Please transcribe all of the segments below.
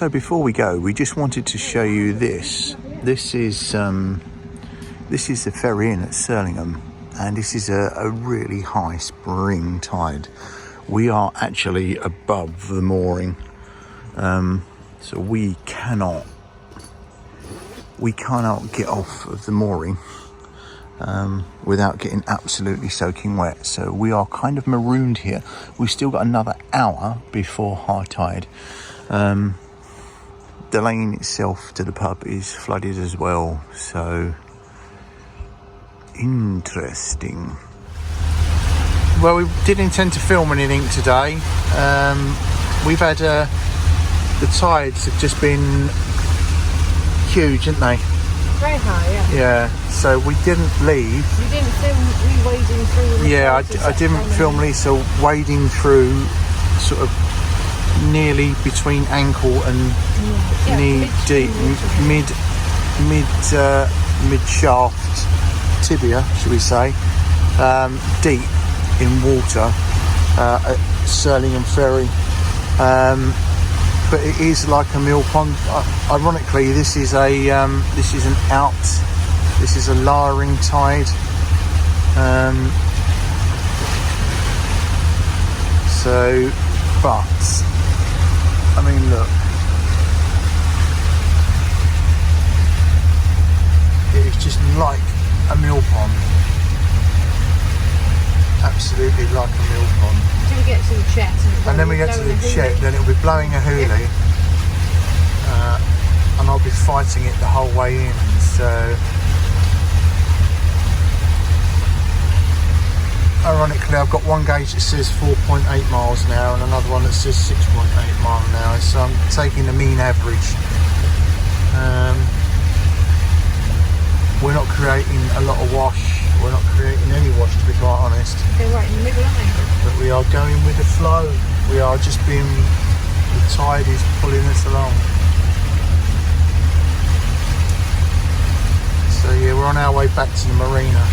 Also, before we go, we just wanted to show you this. This is the Ferry Inn at Surlingham, and this is a really high spring tide. We are actually above the mooring, so we cannot get off of the mooring without getting absolutely soaking wet. So we are kind of marooned here. We've still got another hour before high tide. The lane itself to the pub is flooded as well, so interesting. Well, we didn't intend to film anything today. We've had the tides have just been huge, haven't they? Very high, yeah. Yeah, so we didn't leave. You didn't film me wading through? Yeah, I didn't film Lisa wading through sort of nearly between ankle and knee deep, mid shaft tibia, should we say, deep in water at Surlingham Ferry. But it is like a mill pond. Ironically, this is a lowering tide. But I mean, look, it is just like a mill pond. Absolutely like a mill pond. Until we get to the Chet. And then we get to the Chet, then it'll be blowing a hoolie. And I'll be fighting it the whole way in, so... Ironically, I've got one gauge that says 4.8 miles an hour and another one that says 6.8 miles an hour, so I'm taking the mean average. We're not creating a lot of wash, we're not creating any wash, to be quite honest. They're right in the middle, aren't they? But we are going with the flow. We are just being, the tide is pulling us along. So yeah, we're on our way back to the marina.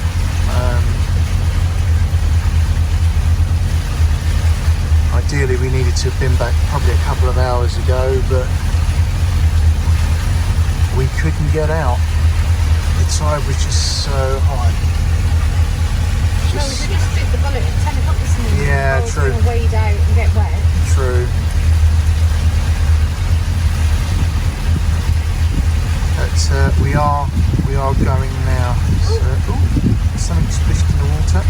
Ideally we needed to have been back probably a couple of hours ago, but we couldn't get out. The tide was just so high. No, we just took the bullet at 10 o'clock this morning. Yeah, true. I was going to wade out and get wet. True. But we are going now. So, something splished in the water.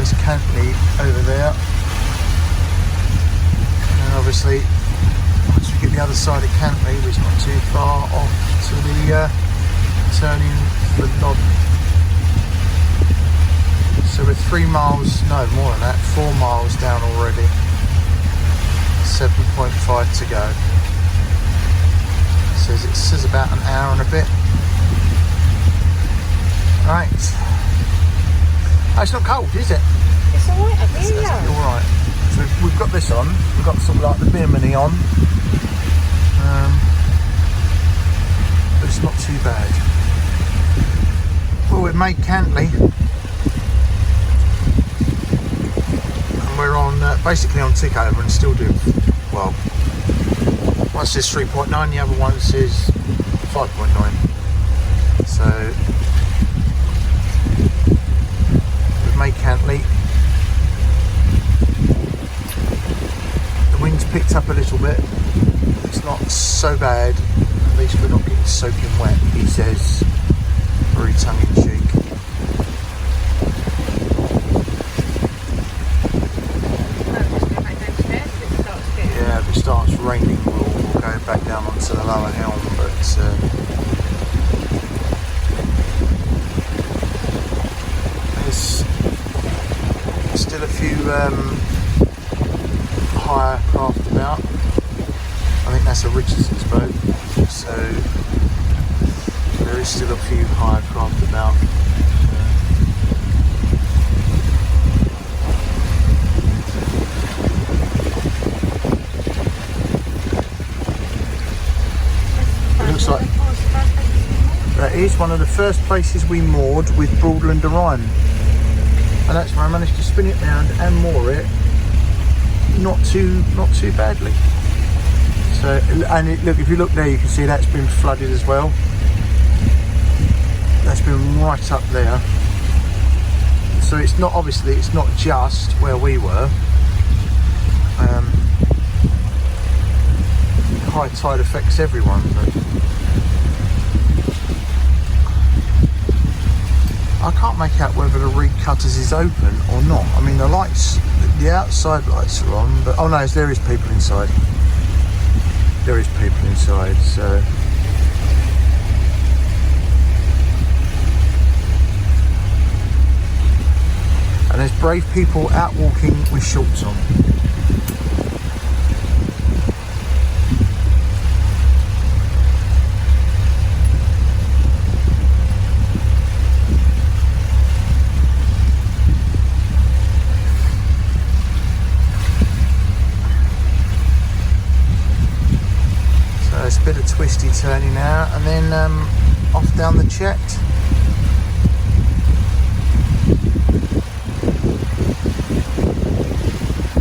There's Cantley over there, and obviously once we get the other side of Cantley, which is not too far off to the turning for Nod. So we're 3 miles, no more than that, 4 miles down already. 7.5 to go. It says about an hour and a bit. Right. Oh, it's not cold, is it? It's alright up here, It's yeah. alright. So we've got this on. We've got sort of like the bimini on. But it's not too bad. Well, we've made Cantley. And we're on, basically on tick over and still do, well, one says 3.9, the other one says 5.9. So, made Cantley. The wind's picked up a little bit. It's not so bad. At least we're not getting soaking wet, he says, very tongue in cheek. Yeah, if it starts raining, we'll go back down onto the lower helm, but there's still a few higher craft about. I think that's a Richardson's boat, so there is still a few higher craft about. It looks like that is one of the first places we moored with Broadland Orion. And that's where I managed to spin it round and moor it not too badly. So, and look, if you look there, you can see that's been flooded as well. That's been right up there. So it's not, obviously, it's not just where we were. High tide affects everyone, but I can't make out whether the reed cutters is open or not. I mean, the lights, the outside lights are on, but oh no, there is people inside. There is people inside, so. And there's brave people out walking with shorts on. A bit of twisty turning now, and then off down the Chet.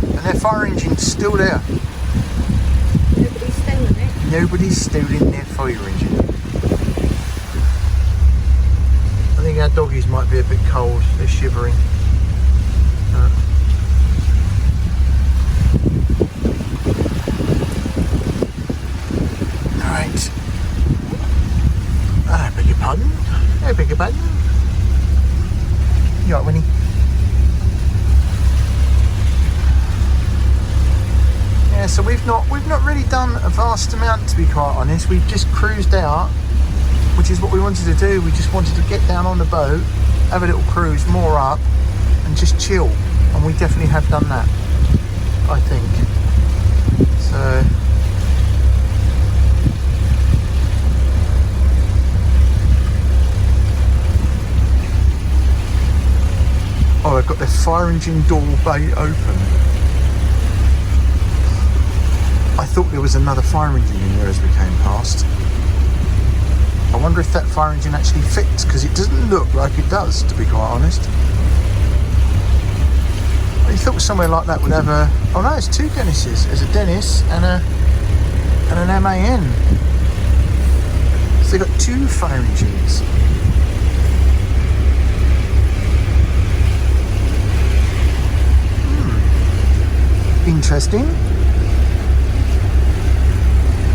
And their fire engine's still there. Nobody's stealing it. Nobody's stealing their fire engine. I think our doggies might be a bit cold, they're shivering. Right. I beg your pardon. I beg your pardon. You alright, Winnie? Yeah, so we've not really done a vast amount, to be quite honest. We've just cruised out, which is what we wanted to do. We just wanted to get down on the boat, have a little cruise, moor up, and just chill. And we definitely have done that, I think. So. Oh, they've got their fire engine door bay open. I thought there was another fire engine in there as we came past. I wonder if that fire engine actually fits, because it doesn't look like it does, to be quite honest. I thought somewhere like that would have a... Oh no, it's two Dennises. There's a Dennis and an MAN. So they've got two fire engines. Interesting.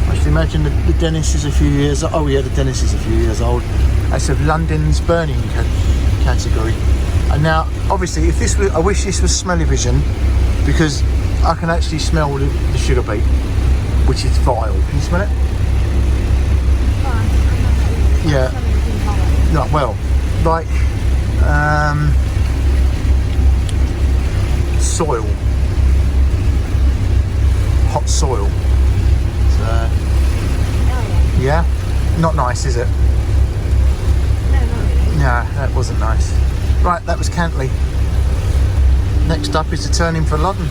I should imagine the Dennis is a few years. Oh yeah, the Dennis is a few years old. That's of London's burning category. And now, obviously, if this was, I wish this was smelly vision, because I can actually smell the sugar beet, which is vile. Can you smell it? Yeah. No, well, like soil. Hot soil. So, yeah, not nice, is it? No, not really. Nah, that wasn't nice. Right, that was Cantley. Next up is the turning for Loddon.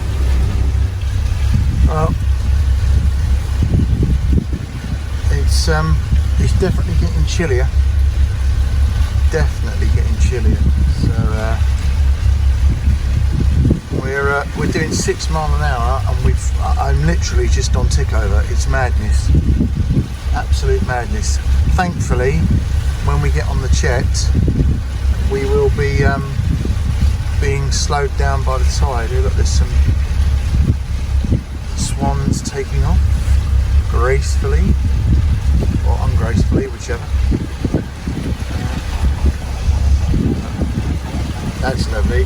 It's definitely getting chillier. Definitely getting chillier. So we're doing 6 miles an hour, and I'm literally just on tick over. It's madness, absolute madness. Thankfully, when we get on the Chet, we will be being slowed down by the tide. Look, there's some swans taking off gracefully or ungracefully, whichever. That's lovely.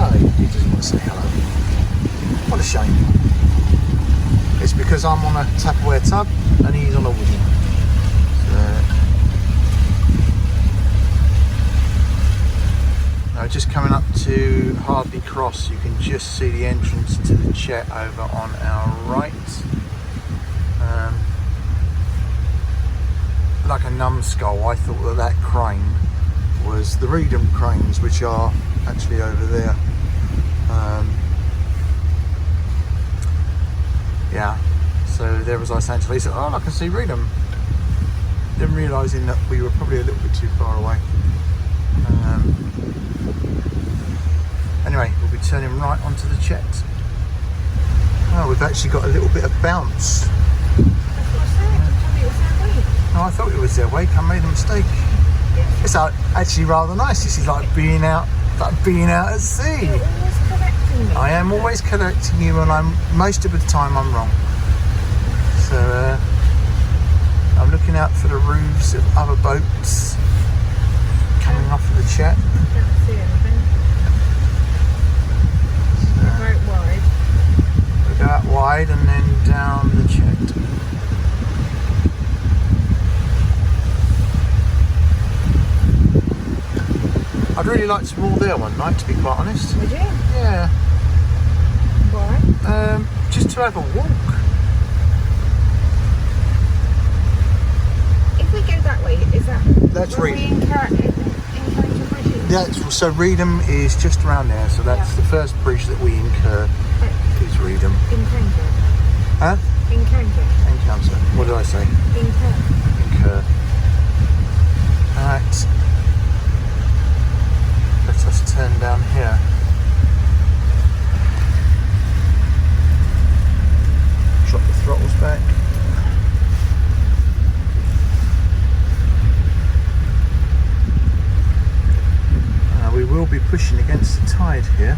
Oh, he doesn't want to say hello. What a shame. It's because I'm on a Tupperware tub and he's on a wooden. Now, just coming up to Hardley Cross, you can just see the entrance to the Chet over on our right. Like a numbskull, I thought that crane was the Reedham cranes, which are actually over there. Yeah, so there was Ice Angeles. He said, oh, I can see Reedham. Then realising that we were probably a little bit too far away. Anyway, we'll be turning right onto the Chet. Oh, we've actually got a little bit of bounce. That's what I said. You told me it was that way. No, I thought it was their wake. I made a mistake. It's actually rather nice. This is like being out at sea. You're always correcting me. I am always correcting you, and most of the time I'm wrong. So I'm looking out for the roofs of other boats coming off of the Chet. Can't see anything. Go out wide. We go out wide and then down the Chet. I'd really like to roll there one night, to be quite honest. Would you? Yeah. Why? Just to have a walk. If we go that way, is that... That's will we Reedham. encounter bridges? Yeah, so Reedham is just around there, so that's the first bridge that we incur is Reedham. Encounter. Huh? Encounter. Encounter. What did I say? Incur. Incur. Alright. Let us turn down here. Drop the throttles back. We will be pushing against the tide here.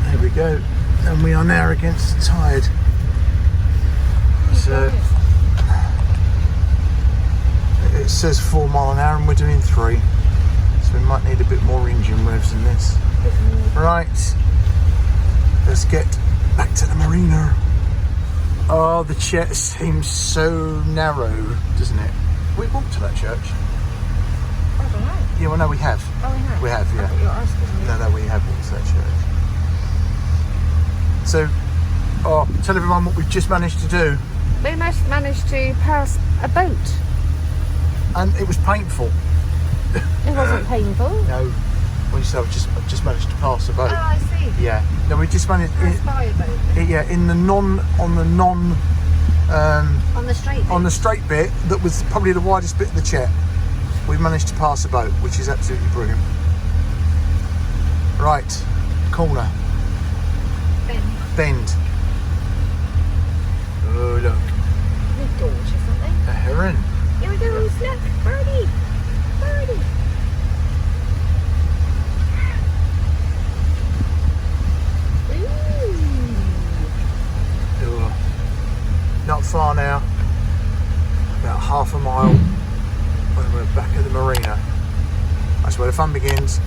There we go, and we are now against the tide. So it says 4 miles an hour and we're doing 3, so we might need a bit more engine revs than this. Right, let's get back to the marina. Oh, the Chet seems so narrow, doesn't it? We walked to that church. I don't know. Yeah, well, no, we have. Oh, we have? We have, I yeah. thought you were asking me. No, we have walked to that church. So, tell everyone what we've just managed to do. We must manage to pass a boat. And it was painful. It wasn't painful. No, when you say I've just managed to pass a boat. Oh, I see. Yeah. No, we just managed. Pass by a boat. Yeah, on On the straight bit. on the straight bit that was probably the widest bit of the Chet, we managed to pass a boat, which is absolutely brilliant. Right, corner, bend. Oh look, With doors or something. a heron. Here we go. Look, birdie. Birdie. Oh, not far now, about half a mile when we're back at the marina. That's where the fun begins.